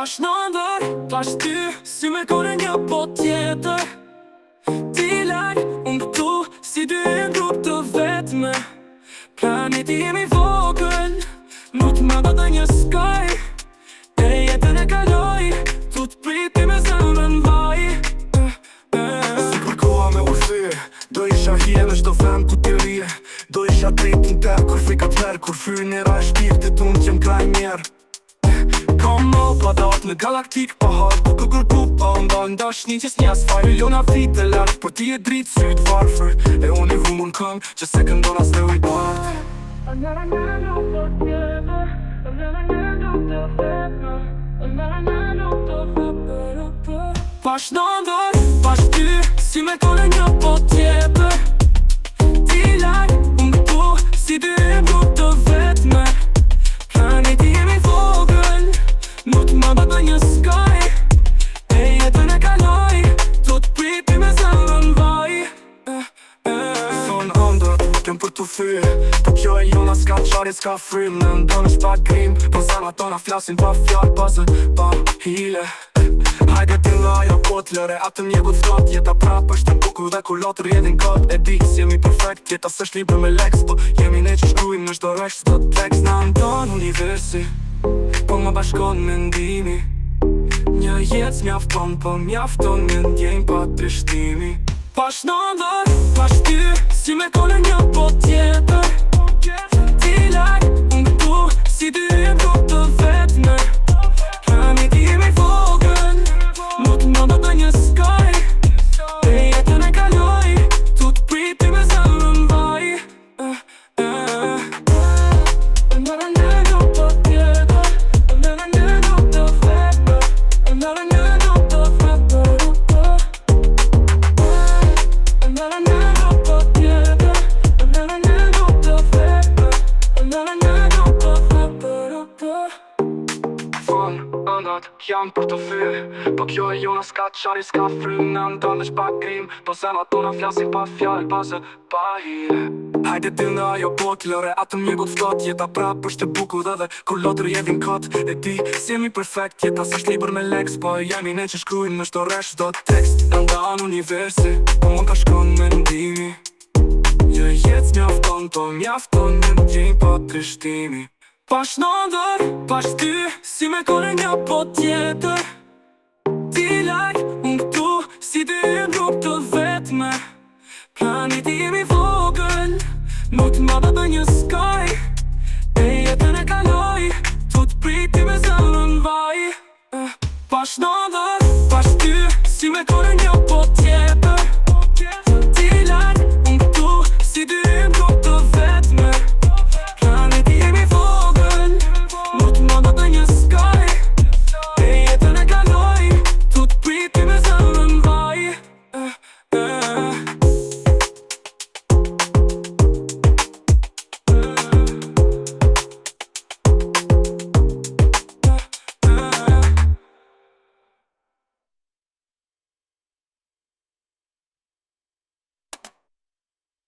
Pash në ndër, pash ty, si me kone një bot tjetër. Ti lak, unë këtu, si dy në grup të vetme. Planeti jemi vogël, nuk më do të një skaj. E jetën e kaloj, tu të priti me zemrën vaj. Si kur koha me urthy, do isha hje në çdo vend ku ti rije. Do isha drejt në der, kur frikat merë, kur frynera e shpirtit unë qem kraj mjerë. Kom më padat në galaktik pa hart, ku kërku pa nda ndashni qës një asfaj. Miliona vite lartë, por ti e dritë sytë varfër. E unë i vumur në këngë, që se këndon as leu i partë. Pash në ndër, pash ty, si me kone një bot tjetër. Ti lak, unë këtu, si dy në grup të vetme. Planeti jemi vogël, nuk më do të një skaj. E jetën e kaloj, tu të priti me zemrën vaj. Thonë ëndër, kem për t'u thyë, po kjo e jona s'ka qarje, s'ka frym. Në ndonë është pa grim, po zana tona flasin pa fjallë, pasë pa hile. Hajde ti nga ajo pot, lëre atëm një gut ftot. Jeta prap është në bukur dhe kur lotër jetin kot. E di s'jemi perfekt, jeta s'është libër me leks, po jemi ne që shkrujmë në çdo rresht, s'do tekst. Na ndonë universi, po më bashkon mendimi. Një jetë s'mjafton, po mjafton në ndjenjë pa trishtimi. Pash në ndër, pash ty, si me kone një bot tjetër. Ti lak, unë këtu, si dy në grup të vetme. Planeti jemi vogël, nuk më do të një skaj. E jetën e kaloj, tu të priti me zemrën vaj. Jam për të fyë, po kjo e jona s'ka qari, s'ka frym. Në ndonë është pa grim, po zena tona flasin pa fjallë, pasë pa hile. Hajde ti nga ajo bot, lëre atëm një gut ftot. Jeta prap është e bukur dhe kur lotër jetin kot. E di s'jemi perfekt, jeta s'është libër me leks, po jemi ne që shkrujnë në çdo rresht, çdo tekst. Nda në universi, po më ka shkon mendimi. Një jetë s'mjafton, po mjafton në ndjenjë pa trishtimi. Pash në ndër, pash ty, si me kone një bot tjetër. Ti lak, unë këtu, si dy në grup të vetme. Planeti jemi vogël, nuk më do të një skaj.